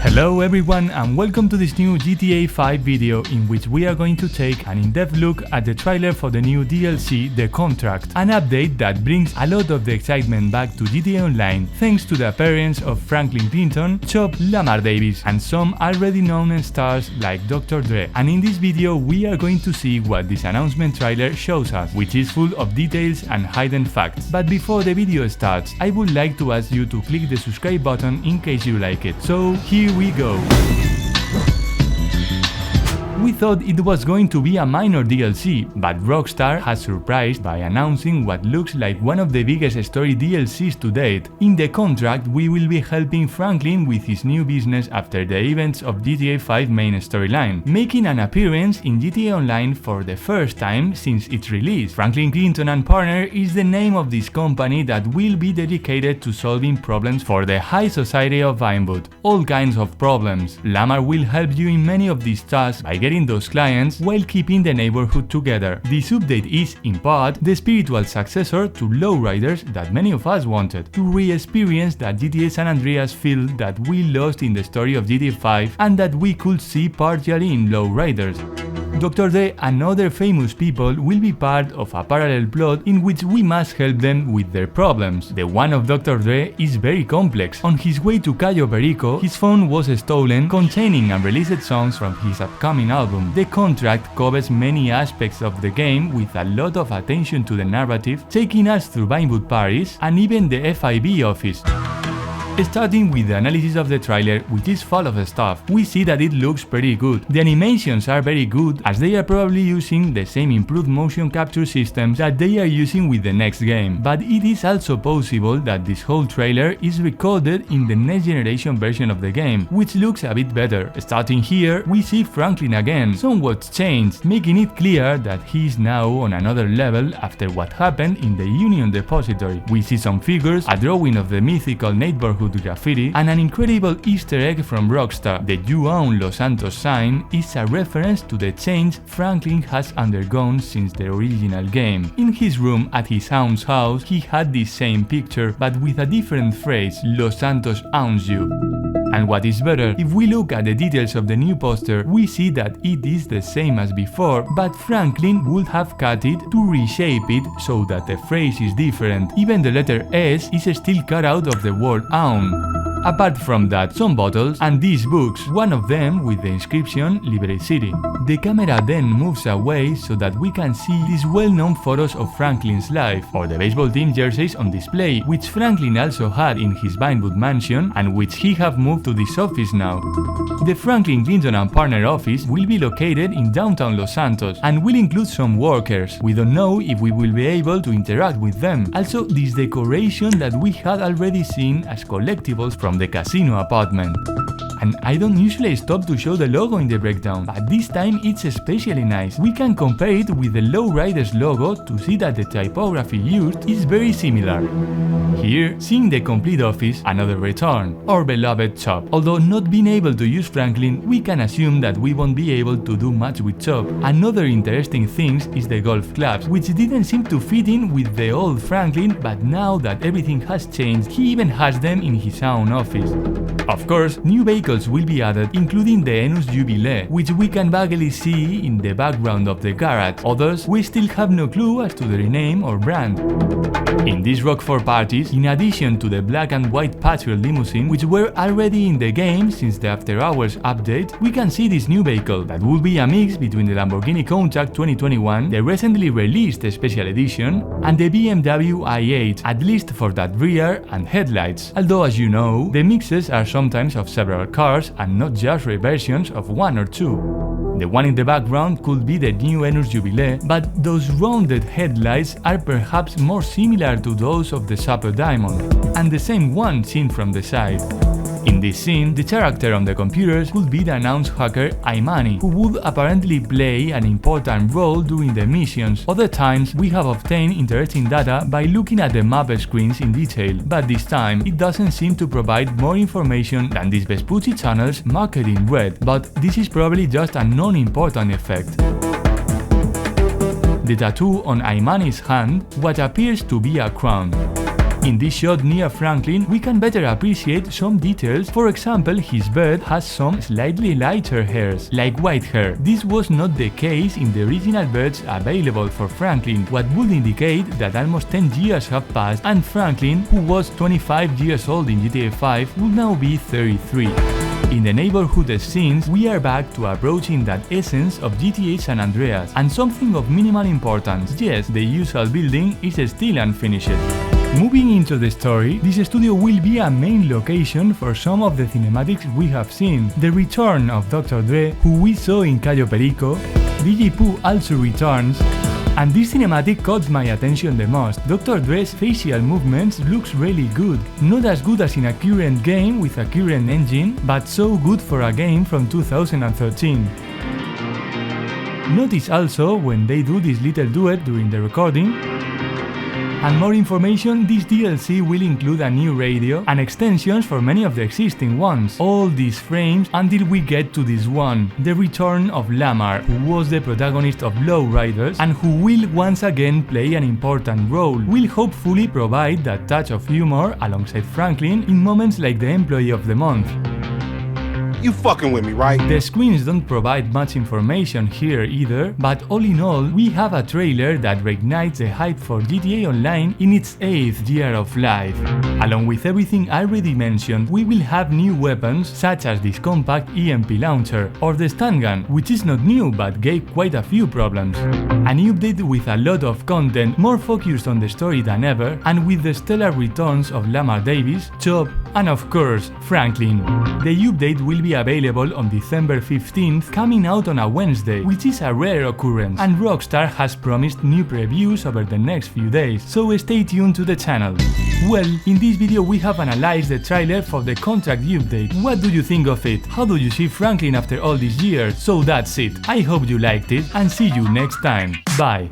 Hello everyone and welcome to this new GTA 5 video in which we are going to take an in-depth look at the trailer for the new DLC, The Contract, an update that brings a lot of the excitement back to GTA Online thanks to the appearance of Franklin Clinton, Chop, Lamar Davis and some already known stars like Dr. Dre. And in this video we are going to see what this announcement trailer shows us, which is full of details and hidden facts. But before the video starts, I would like to ask you to click the subscribe button in case you like it. So here we go. We thought it was going to be a minor DLC, but Rockstar has surprised by announcing what looks like one of the biggest story DLCs to date. In The Contract, we will be helping Franklin with his new business after the events of GTA 5 main storyline, making an appearance in GTA Online for the first time since its release. Franklin Clinton and Partner is the name of this company that will be dedicated to solving problems for the high society of Vinewood. All kinds of problems. Lamar will help you in many of these tasks by getting those clients while keeping the neighborhood together. This update is, in part, the spiritual successor to Lowriders that many of us wanted, to re-experience that GTA San Andreas feel that we lost in the story of GTA 5 and that we could see partially in Lowriders. Dr. Dre and other famous people will be part of a parallel plot in which we must help them with their problems. The one of Dr. Dre is very complex. On his way to Cayo Perico, his phone was stolen containing unreleased songs from his upcoming album. The Contract covers many aspects of the game with a lot of attention to the narrative, taking us through Vinewood Paris and even the FIB office. Starting with the analysis of the trailer, which is full of stuff, we see that it looks pretty good. The animations are very good as they are probably using the same improved motion capture systems that they are using with the next game. But it is also possible that this whole trailer is recorded in the next generation version of the game, which looks a bit better. Starting here, we see Franklin again, somewhat changed, making it clear that he is now on another level after what happened in the Union Depository. We see some figures, a drawing of the mythical neighborhood graffiti, and an incredible Easter egg from Rockstar. The "You Own Los Santos" sign is a reference to the change Franklin has undergone since the original game. In his room at his aunt's house, he had this same picture, but with a different phrase: "Los Santos owns you." And what is better, if we look at the details of the new poster, we see that it is the same as before, but Franklin would have cut it to reshape it so that the phrase is different. Even the letter S is still cut out of the word own. Apart from that, some bottles and these books, one of them with the inscription Liberate City. The camera then moves away so that we can see these well-known photos of Franklin's life, or the baseball team jerseys on display, which Franklin also had in his Vinewood mansion and which he have moved to this office now. The Franklin Clinton and Partner office will be located in downtown Los Santos and will include some workers. We don't know if we will be able to interact with them. Also, this decoration that we had already seen as collectibles from the casino apartment. And I don't usually stop to show the logo in the breakdown, but this time it's especially nice. We can compare it with the Lowriders logo to see that the typography used is very similar. Here, seeing the complete office, another return, our beloved Chop. Although not being able to use Franklin, we can assume that we won't be able to do much with Chop. Another interesting thing is the golf clubs, which didn't seem to fit in with the old Franklin, but now that everything has changed, he even has them in his own office. Of course, new vehicles will be added, including the Enus Jubilee, which we can vaguely see in the background of the garage. Others, we still have no clue as to their name or brand. In these Rockford parties, in addition to the black and white Patriot limousine, which were already in the game since the After Hours update, we can see this new vehicle that will be a mix between the Lamborghini Countach 2021, the recently released Special Edition, and the BMW i8, at least for that rear and headlights. Although, as you know, the mixes are sometimes of several cars and not just reversions of one or two. The one in the background could be the new Enus Jubilee, but those rounded headlights are perhaps more similar to those of the Super Diamond, and the same one seen from the side. In this scene, the character on the computers could be the announced hacker Imani, who would apparently play an important role during the missions. Other times, we have obtained interesting data by looking at the map screens in detail, but this time it doesn't seem to provide more information than these Vespucci channels marked in red, but this is probably just a non-important effect. The tattoo on Imani's hand, what appears to be a crown. In this shot near Franklin, we can better appreciate some details. For example, his beard has some slightly lighter hairs, like white hair. This was not the case in the original beards available for Franklin, what would indicate that almost 10 years have passed and Franklin, who was 25 years old in GTA 5, would now be 33. In the neighborhood scenes, we are back to approaching that essence of GTA San Andreas, and something of minimal importance. Yes, the usual building is still unfinished. Moving into the story, this studio will be a main location for some of the cinematics we have seen. The return of Dr. Dre, who we saw in Cayo Perico, DJ Pooh also returns, and this cinematic caught my attention the most. Dr. Dre's facial movements looks really good. Not as good as in a current game with a current engine, but so good for a game from 2013. Notice also when they do this little duet during the recording. And more information, this DLC will include a new radio and extensions for many of the existing ones. All these frames until we get to this one, the return of Lamar, who was the protagonist of Low Riders and who will once again play an important role, will hopefully provide that touch of humor alongside Franklin in moments like the Employee of the Month. You fucking with me, right? The screens don't provide much information here either, but all in all, we have a trailer that reignites the hype for GTA Online in its 8th year of life. Along with everything I already mentioned, we will have new weapons such as this compact EMP launcher or the stun gun, which is not new but gave quite a few problems. A new update with a lot of content, more focused on the story than ever, and with the stellar returns of Lamar Davis, Chop, and of course, Franklin. The update will be available on December 15th, coming out on a Wednesday, which is a rare occurrence, and Rockstar has promised new previews over the next few days, so stay tuned to the channel. Well, in this video we have analyzed the trailer for the contract update. What do you think of it? How do you see Franklin after all these years? So that's it. I hope you liked it, and see you next time. Bye.